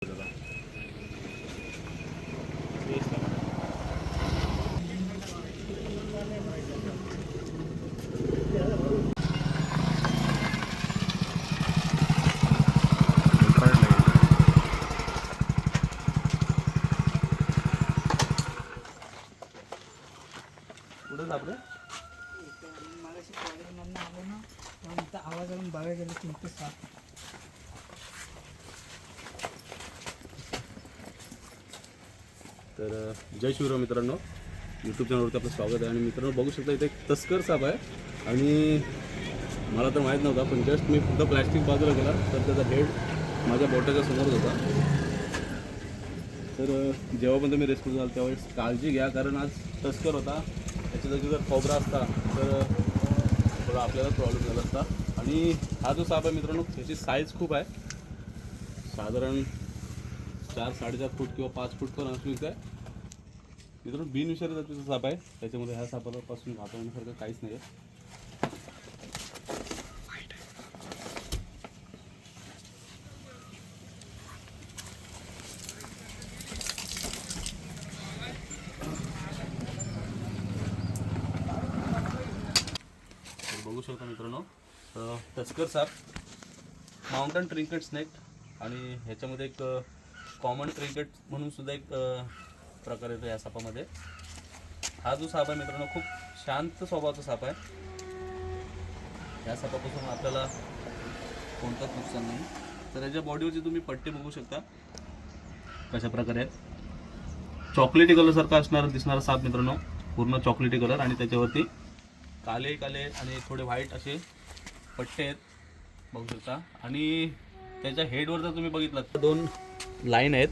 आवाज बघायला गेलं तुमचं साप. तर जय शिवराय मित्रांनो, यूट्यूब चॅनलवरती आपलं स्वागत आहे. आणि मित्रांनो बघू शकता इथे एक तस्कर साप आहे आणि मला तर माहीत नव्हता, पण जस्ट मी फक्त प्लॅस्टिक बाजूला गेला तर त्याचा हेड माझ्या बोटाच्या समोर होता. तर जेव्हा पण तुम्ही रेस्क्यू झाला त्यावेळेस काळजी घ्या, कारण आज तस्कर होता. त्याच्या जागी जर खोबरा असता तर थोडा आपल्याला प्रॉब्लेम झाला असता. आणि हा जो साप आहे मित्रांनो, त्याची साईज खूप आहे, साधारण 4-4.5 फूट किंवा 5 फूट पण असू शकते. मित्रांनो बिनविषारी जातीचा साप आहे, त्याच्यामध्ये ह्या सापापासून घाबरण्यासारखं काहीच नाही आहे. बघू शकता मित्रांनो, तस्कर साप, माउंटन ट्रिंकेट स्नेक, आणि ह्याच्यामध्ये एक कॉमन ट्रिंकेट म्हणून सुद्धा एक प्रकार येतो या सापामध्ये. हा जो साप आहे मित्रांनो खूप शांत स्वभावाचा साप आहे. या सापापासून आपल्याला कोणताच नुकसान नाही. तर याच्या बॉडीवरची तुम्ही पट्टी बघू शकता कशा प्रकारे आहेत. चॉकलेटी कलर सारखा दिसणारा साप मित्रांनो, पूर्ण चॉकलेटी कलर, आणि त्याच्यावरती काले काले आणि थोडे व्हाईट असे पट्टे आहेत बघू शकता. आणि त्याच्या हेडवर जर तुम्ही बघितलं तर 2 लाईन आहेत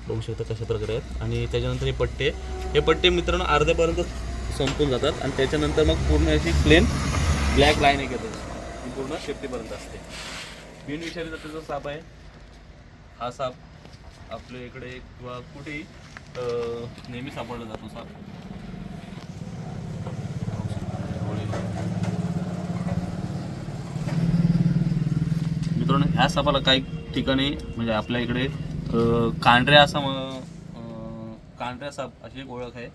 बघू शकता कशा प्रकारे आहेत. आणि त्याच्यानंतर हे पट्टे मित्रांनो अर्ध्यापर्यंत संपून जातात आणि त्याच्यानंतर मग पूर्ण अशी प्लेन ब्लॅक लाईन एक येते, ती पूर्ण शेपटीपर्यंत असते. बिनविषारी जातीचा साप आहे हा. साप आपल्या इकडे किंवा कुठेही नेहमी सापडला जातो साप. मित्रांनो ह्या सापाला काही ठिकाणी म्हणजे आपल्या इकडे कांढऱ्या साप अशी एक ओळख आहे.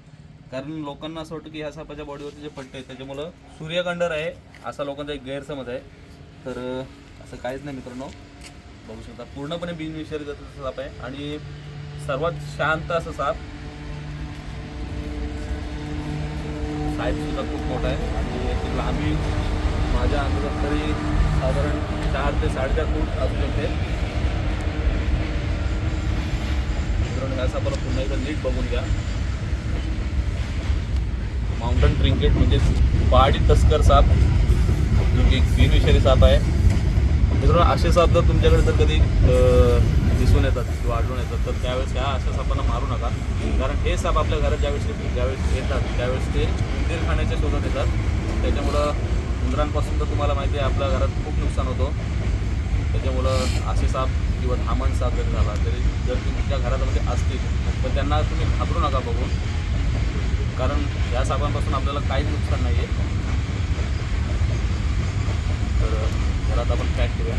कारण लोकांना असं वाटतं की ह्या सापाच्या बॉडीवरती जे पट्टे आहेत त्याच्यामुळं सूर्यकांडर आहे असा लोकांचा एक गैरसमज आहे. तर असं काहीच नाही मित्रांनो, बघू शकता पूर्णपणे बिनविषारी जातीचा साप आहे आणि सर्वात शांत असं साप. साईज सुद्धा खूप मोठा आहे आणि याची लांबी माझ्या अंदाजात तरी साधारण 4 ते 4.5 फूट असू शकते. मित्रांनो ह्या सापाला पुन्हा एकदा नीट बघून घ्या. माउंटन ट्रिंकेट म्हणजे पहाडी तस्कर साप, जो की एक बिनविषारी साप आहे. मित्रांनो असे साप जर तुमच्याकडे जर कधी दिसून येतात किंवा आढळून येतात तर त्यावेळेस ह्या अशा सापांना मारू नका. कारण हे साप आपल्या घरात ज्यावेळेस येतात त्यावेळेस ते उंदीर खाण्याच्या शोधात येतात. त्याच्यामुळं उंदरांपासून तर तुम्हाला माहिती आहे आपल्या घरात खूप नुकसान होतं. त्याच्यामुळं असे साप किंवा धामण साप जरी झाला तरी जर तुमच्या घरामध्ये असतील तर त्यांना तुम्ही घाबरू नका बघून, कारण या सापांपासून आपल्याला काहीच नुकसान नाही आहे. तर घरात आपण पॅक करूया.